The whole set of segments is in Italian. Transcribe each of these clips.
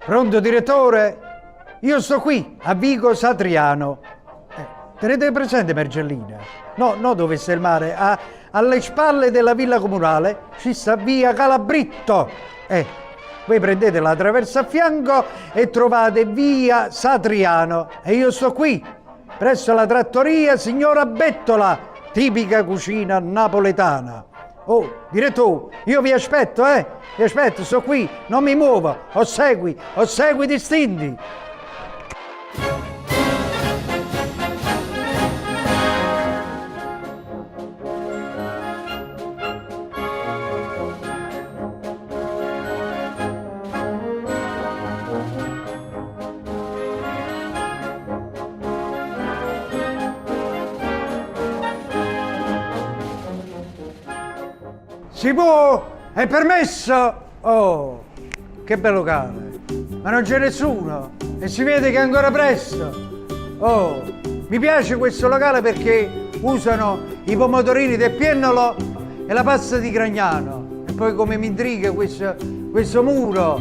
Pronto direttore? Io sto qui, a Vico Satriano. Tenete presente Mergellina? No, dove sta il mare? Alle spalle della villa comunale ci sta via Calabritto. Voi prendete la traversa a fianco e trovate via Satriano. E io sto qui, presso la trattoria Signora Bettola, tipica cucina napoletana. Oh, direttore, io vi aspetto, Vi aspetto, sto qui, non mi muovo, osegui distinti. Si può? È permesso? Oh, che bel locale. Ma non c'è nessuno e si vede che è ancora presto. Oh, mi piace questo locale perché usano i pomodorini del Piennolo e la pasta di Gragnano. E poi come mi intriga questo muro,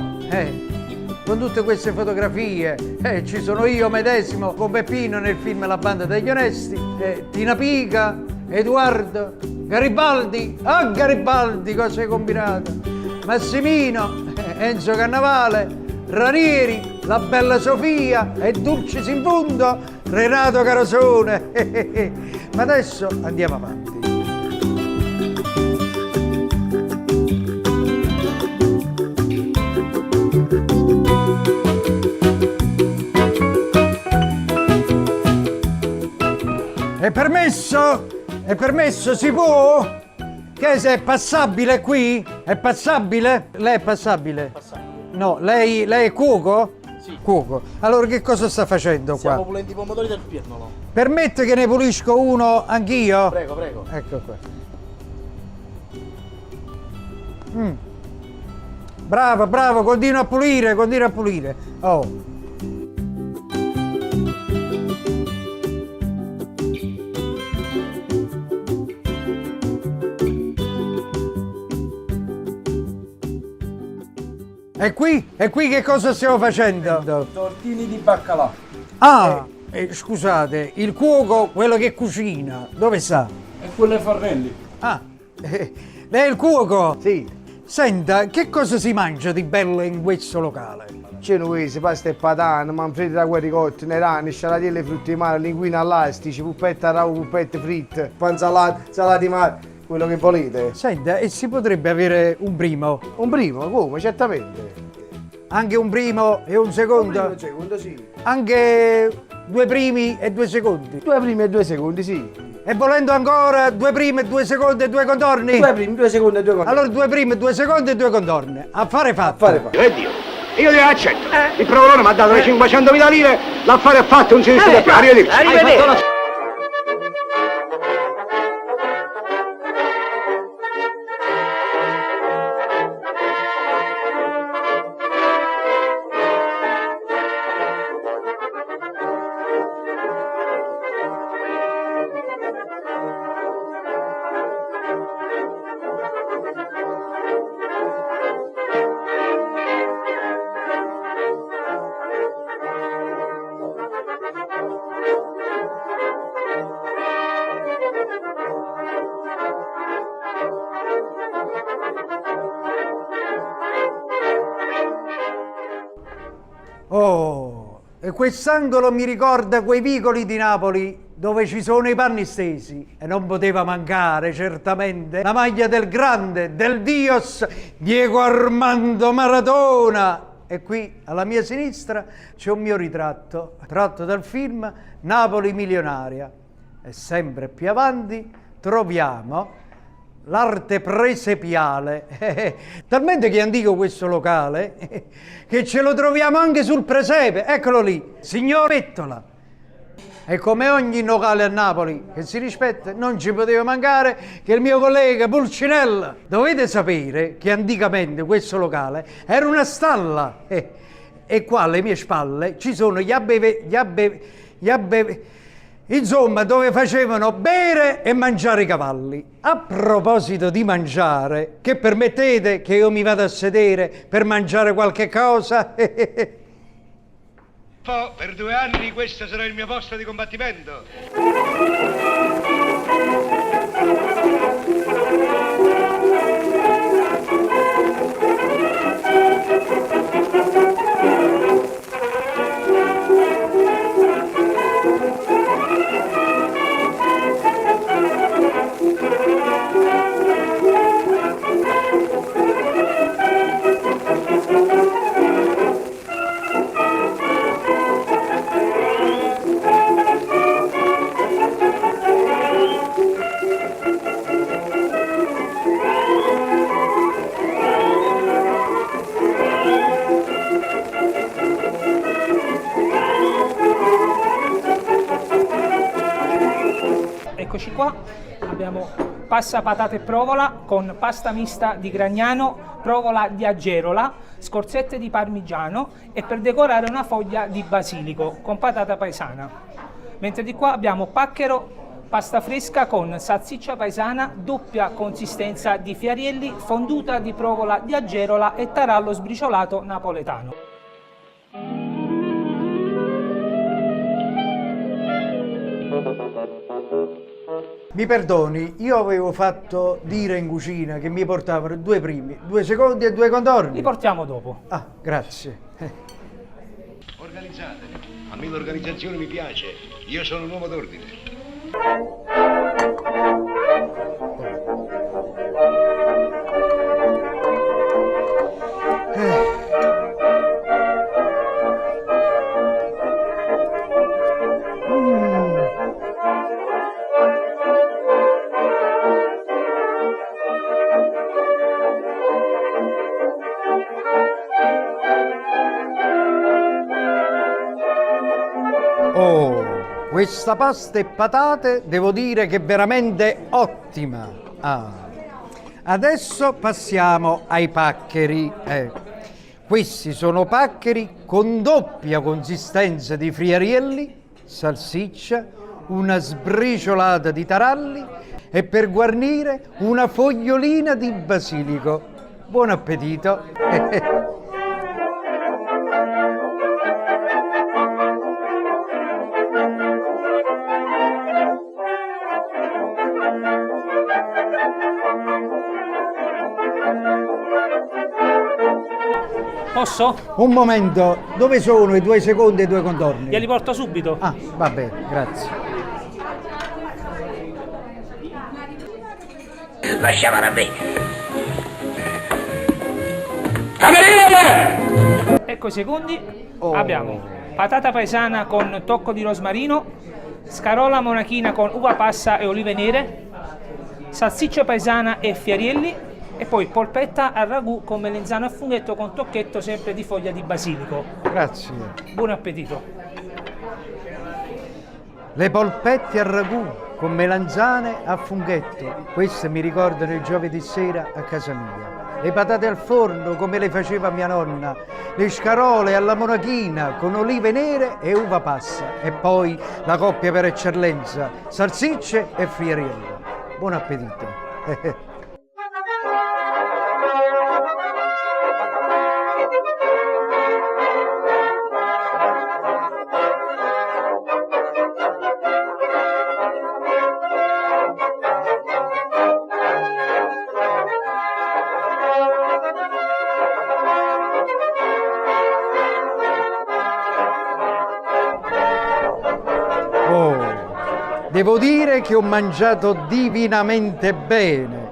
con tutte queste fotografie. Ci sono io medesimo con Peppino nel film La banda degli onesti, Tina Pica, Edoardo, Garibaldi, Garibaldi, cosa hai combinato? Massimino, Enzo Cannavale, Ranieri, la bella Sofia e Dulcis in fondo, Renato Carosone. Ma adesso andiamo avanti. È permesso? È permesso? Si può? Che se è passabile qui? È passabile? Lei è passabile? Passabile. No, lei è cuoco? Sì. Cuoco. Allora che cosa sta facendo qua? Stiamo pulendo i pomodori del Piennolo. Permette che ne pulisco uno anch'io? Prego, prego. Ecco qua. Bravo, continua a pulire. Oh. E qui che cosa stiamo facendo? Tortini di baccalà. Scusate, il cuoco, quello che cucina, dove sta? E quelle Farnelli. Lei è il cuoco? Sì, Senta, che cosa si mangia di bello in questo locale? genovese, pasta e patane, manfredi da guericotti, nerani, scialatielle, frutti di mare, linguine all'astici, puppette a rauco, puppette fritte, panzalate, salati di mare, quello che volete. Senta, e si potrebbe avere un primo? Un primo, come? Certamente. Anche un primo e un secondo? Un secondo, sì. Anche 2 primi e 2 secondi? 2 primi e 2 secondi, sì. E volendo ancora 2 primi, 2 secondi e 2 contorni? 2 primi, 2 secondi e 2 contorni. Allora 2 primi, 2 secondi e 2 contorni. Affare fatto. Affare fatto. E Dio, io glielo accetto. Il provolone mi ha dato le 500.000 lire, l'affare è fatto, non si discute più. Arrivederci. Arrivederci. Oh, e quest'angolo mi ricorda quei vicoli di Napoli dove ci sono i panni stesi e non poteva mancare certamente la maglia del grande, del Dios, Diego Armando Maradona. E qui alla mia sinistra c'è un mio ritratto, tratto dal film Napoli milionaria. E sempre più avanti troviamo l'arte presepiale, talmente che è antico questo locale che ce lo troviamo anche sul presepe, eccolo lì, Signor Bettola. E come ogni locale a Napoli che si rispetta, non ci poteva mancare che il mio collega Pulcinella. Dovete sapere che anticamente questo locale era una stalla e qua alle mie spalle ci sono gli Insomma, dove facevano bere e mangiare i cavalli. A proposito di mangiare, che permettete che io mi vada a sedere per mangiare qualche cosa? Per 2 anni questo sarà il mio posto di combattimento. Eccoci qua, abbiamo pasta patate e provola con pasta mista di Gragnano, provola di Agerola, scorzette di parmigiano e per decorare una foglia di basilico con patata paesana. Mentre di qua abbiamo pacchero, pasta fresca con salsiccia paesana, doppia consistenza di fiarielli, fonduta di provola di Agerola e tarallo sbriciolato napoletano. Mi perdoni, io avevo fatto dire in cucina che mi portavano 2 primi, 2 secondi e 2 contorni. Li portiamo dopo. Ah, grazie. Organizzate. A me l'organizzazione mi piace. Io sono un uomo d'ordine. Oh, questa pasta e patate devo dire che è veramente ottima. Adesso passiamo ai paccheri. Questi sono paccheri con doppia consistenza di friarielli, salsiccia, una sbriciolata di taralli e per guarnire una fogliolina di basilico. Buon appetito! Posso? Un momento, dove sono i 2 secondi e 2 contorni? Glieli porto subito. Ah, va bene, grazie. Lasciamela a me. Ecco i secondi. Abbiamo patata paesana con tocco di rosmarino, scarola monachina con uva passa e olive nere, salsiccia paesana e fiarielli e poi polpetta al ragù con melenzano a funghetto con tocchetto sempre di foglia di basilico. Grazie. Buon appetito. Le polpette al ragù con melanzane a funghetto. Queste mi ricordano il giovedì sera a casa mia. Le patate al forno come le faceva mia nonna. Le scarole alla monachina con olive nere e uva passa. E poi la coppia per eccellenza, salsicce e friariello. Buon appetito. Devo dire che ho mangiato divinamente bene.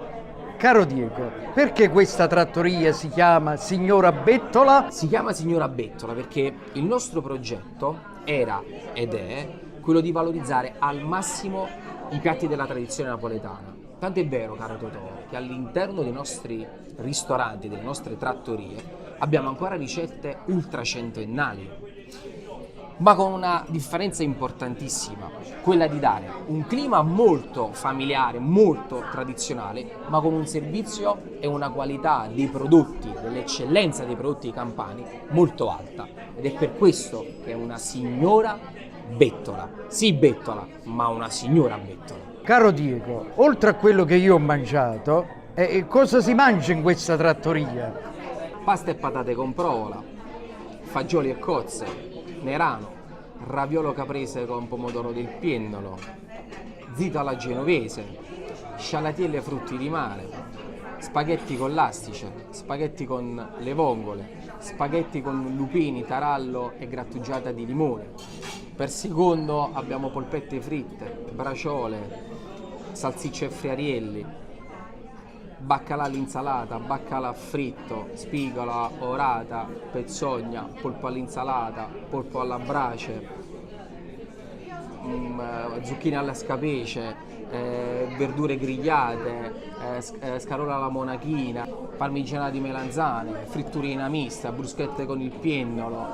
Caro Diego, perché questa trattoria si chiama Signora Bettola? Si chiama Signora Bettola perché il nostro progetto era ed è quello di valorizzare al massimo i piatti della tradizione napoletana. Tanto è vero, caro Totò, che all'interno dei nostri ristoranti, delle nostre trattorie, abbiamo ancora ricette ultracentennali, ma con una differenza importantissima, quella di dare un clima molto familiare, molto tradizionale, ma con un servizio e una qualità dei prodotti, dell'eccellenza dei prodotti campani molto alta. Ed è per questo che è una Signora bettola. Sì, bettola, ma una signora bettola. Caro Diego, oltre a quello che io ho mangiato, cosa si mangia in questa trattoria? Pasta e patate con provola, fagioli e cozze, nerano, raviolo caprese con pomodoro del piennolo, zito alla genovese, scialatielle e frutti di mare, spaghetti con l'astice, spaghetti con le vongole, spaghetti con lupini, tarallo e grattugiata di limone. Per secondo abbiamo polpette fritte, braciole, salsicce e friarielli, baccalà all'insalata, baccalà fritto, spigola, orata, pezzogna, polpo all'insalata, polpo alla brace, zucchine alla scapece, verdure grigliate, scarola alla monachina, parmigiana di melanzane, fritturina mista, bruschette con il piennolo,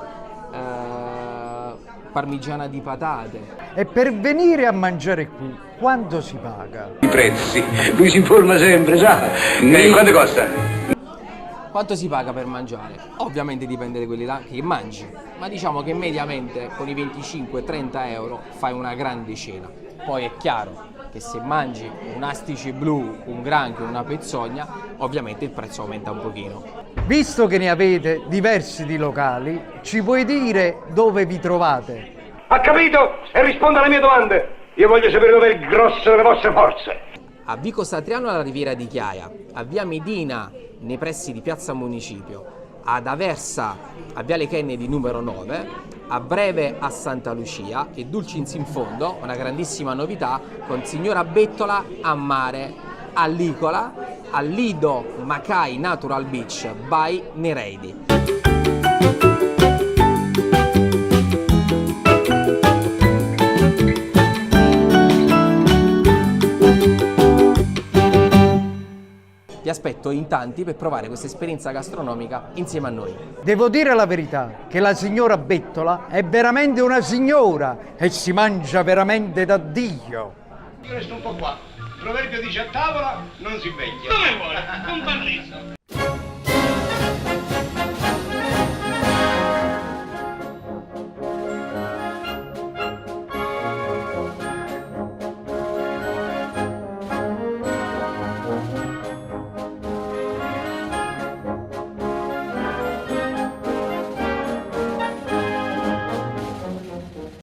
parmigiana di patate. E per venire a mangiare qui, quanto si paga? I prezzi, lui si informa sempre, sa? Quanto costa? Quanto si paga per mangiare? Ovviamente dipende da quelli là che mangi, ma diciamo che mediamente con i 25-30 euro fai una grande cena. Poi è chiaro che se mangi un astice blu, un granchio, una pezzogna, ovviamente il prezzo aumenta un pochino. Visto che ne avete diversi di locali, ci puoi dire dove vi trovate? Ha capito? E risponda alle mie domande. Io voglio sapere dove è il grosso delle vostre forze. A Vico Satriano alla Riviera di Chiaia, a Via Medina nei pressi di Piazza Municipio, ad Aversa a Viale Kennedy numero 9, a breve a Santa Lucia e Dulcins in fondo, una grandissima novità, con Signora Bettola a mare, a Licola, al Lido Macai Natural Beach by Nereidi. Vi aspetto in tanti per provare questa esperienza gastronomica insieme a noi. Devo dire la verità, che la signora Bettola è veramente una signora e si mangia veramente da Dio. Io resto un po' qua. Il proverbio dice a tavola non si invecchia. Come vuole, un parreso.